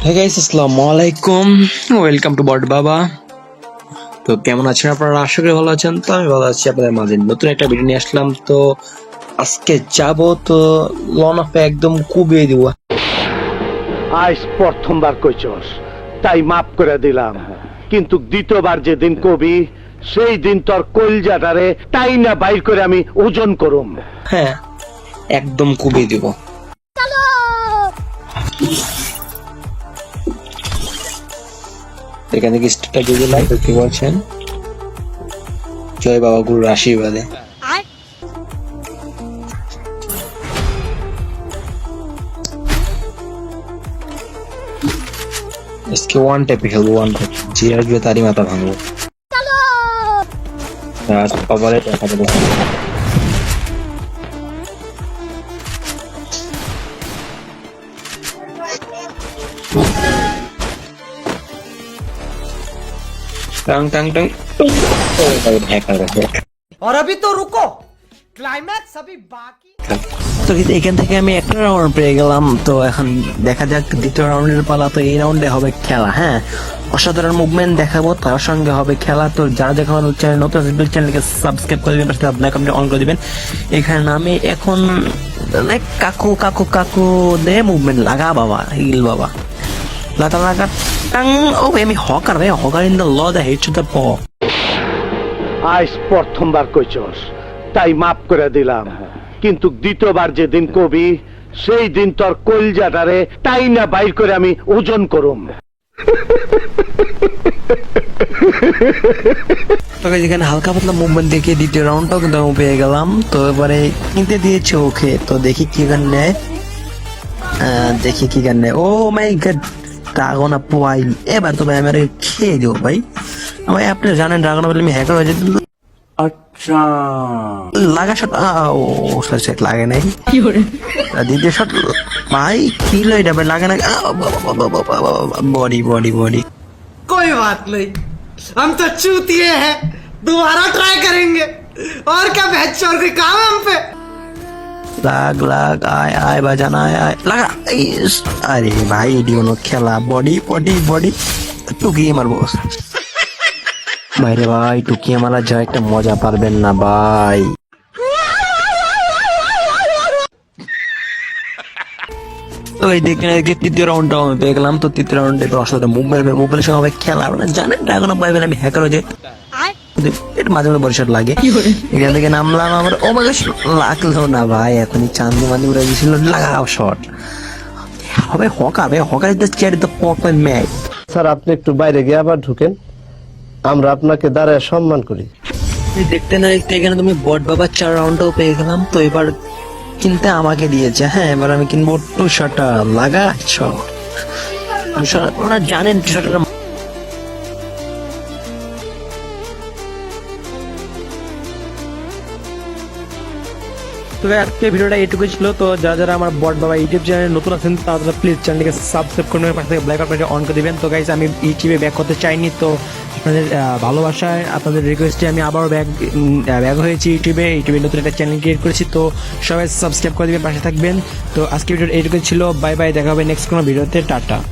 Hey guys, আসসালামু আলাইকুম, welcome to বট বাবা। তো কেমন আছেন আপনারা? আশা করি ভালো আছেন। তো আমি ভালো আছি। আপনাদের মাঝে নতুন একটা ভিডিও নিয়ে আসলাম। তো আজকে যাব তো লন অফে একদম কুবিয়ে দিব। আজ প্রথমবার কইছস তাই মাফ করে দিলাম, কিন্তু দ্বিতীয়বার যেদিন কবি সেই দিন তোর কলজাটারে তাই না বাইর করে আমি ওজন করুম। হ্যাঁ, একদম কুবিয়ে দিব। এখান থেকে স্টার্টটা দিয়ে লাইক কি বলছেন? জয় বাবা গুরুর আশীর্বাদে। আজকে ওয়ান ট্যাপে খেলবো, ওয়ান ট্যাপ। যে আসবে তারই মাথা ভাঙবো। কপালে দেখা যাবে। टंग टंग टंग और अभी तो रुको, क्लाइमैक्स अभी बाकी। তো এখান থেকে আমি একটা রাউন্ড পেয়ে গেলাম। তো এখন দেখা যাক দ্বিতীয় রাউন্ডের পালা। তো এই রাউন্ডে হবে খেলা। হ্যাঁ, অসাধারণ মুভমেন্ট দেখাবো, তার সঙ্গে হবে খেলা। তো যারা দেখা আমাদের চ্যানেল নতুন আছে চ্যানেলকে সাবস্ক্রাইব করে দিবেন, পাশে আপনার কমেন্ট অন করে দিবেন। এখানে নামে এখন কাকু কাকু কাকু দে মুভমেন্ট লাগা বাবা, হিল বাবা, লাগা লাগা টাং। ও আমি হকার ভাই, hawker in the law the head to the paw. আজ প্রথমবার কইছস তাই মাফ করে দিলাম, কিন্তু দ্বিতীয়বার যেদিন কবি সেই দিন তোর কলজাটারে তাই না বাইর করে আমি ওজন করুম। তোকে যেখানে হালকা পাতলা মুভমেন্ট দেখে দ্বিতীয় রাউন্ডটাও কিন্তু আমি পেয়ে গেলাম। তো এবারে কিনতে দিয়েছে ওকে। তো দেখি কি গান নেয়, দেখি কি গান নেয়। ও মাই গড, ড্রাগন আপ ওয়াইল। এবার তো ভাই আমি আর খেয়ে দেবো ভাই। ভাই আপনি জানেন ড্রাগন আপ আমি হ্যাকার হয়ে যেত। আচ্ছা, লাগা শট। ও সরি সরি, লাগে নাই। দ্বিতীয় শট ভাই কি লো, এটা ভাই লাগে না। Body body body. कोई बात नहीं, हम तो चूतिए हैं, दोबारा ट्राई करेंगे। और क्या बहस चोर के काम है हम पे। লাগ লাগ, আয় আয় বাজান, আয় আয় লাগা। আরে ভাই এডিওনো খেলা। বডি বডি বডি, টুকিয়ে মারবো ভাইরে ভাই। টুকিয়ে মারা যায় একটা মজা পারবেন না ভাই। তো এই দেখতে না দেখতে তৃতীয় রাউন্ডটাও আমি পেয়ে গেলাম। তো তৃতীয় রাউন্ডে অসাধারণ মুভমেন্টের সঙ্গে হবে খেলা। আপনারা জানেন ড্রাগন অফ পাইবেন আমি হ্যাকার হয়ে যাই, এটা মাঝে মাঝে বড় শট লাগে। এখান থেকে নামলাম আমার, ও মাই গড লাগলো না ভাই। এখনই চান্দি মান্দি উড়ে গেছিল। লাগাও শট হবে। হকার ভাই, hawker is the chair the পপেন ম্যাচ। স্যার আপনি একটু বাইরে গিয়ে আবার ঢুকেন, আমরা আপনাকে দাঁড়ায় সম্মান করি। দেখতে না দেখতে এখানে তুমি বট বাবা 4 রাউন্ডও পেয়ে গেলাম। তো এবার কিনতে আমাকে দিয়েছে। হ্যাঁ, এবার আমি কিনবো টু শটটা। লাগা শট। ওরা জানেন টু শটটা। তো আজকে ভিডিওটা এইটুকু ছিল। তো যারা যারা আমার বট বাবা ইউটিউব চ্যানেলে নতুন আছেন তারা প্লিজ চ্যানেলটিকে সাবস্ক্রাইব করে পাশে থেকে ব্ল্যাক বাটনটা অন করে দিবেন। তো গাইস, আমি ইউটিউবে ব্যাক করতে চাইনি। তো আপনাদের ভালোবাসায়, আপনাদের রিকোয়েস্টে আমি আবারও ব্যাক হয়েছি ইউটিউবে নতুন একটা চ্যানেল ক্রিয়েট করেছি। তো সবাই সাবস্ক্রাইব করে দিবেন, পাশে থাকবেন। তো আজকে ভিডিওটা এইটুকু ছিল। বাই বাই, দেখা হবে নেক্সট কোনো ভিডিওতে। টাটা।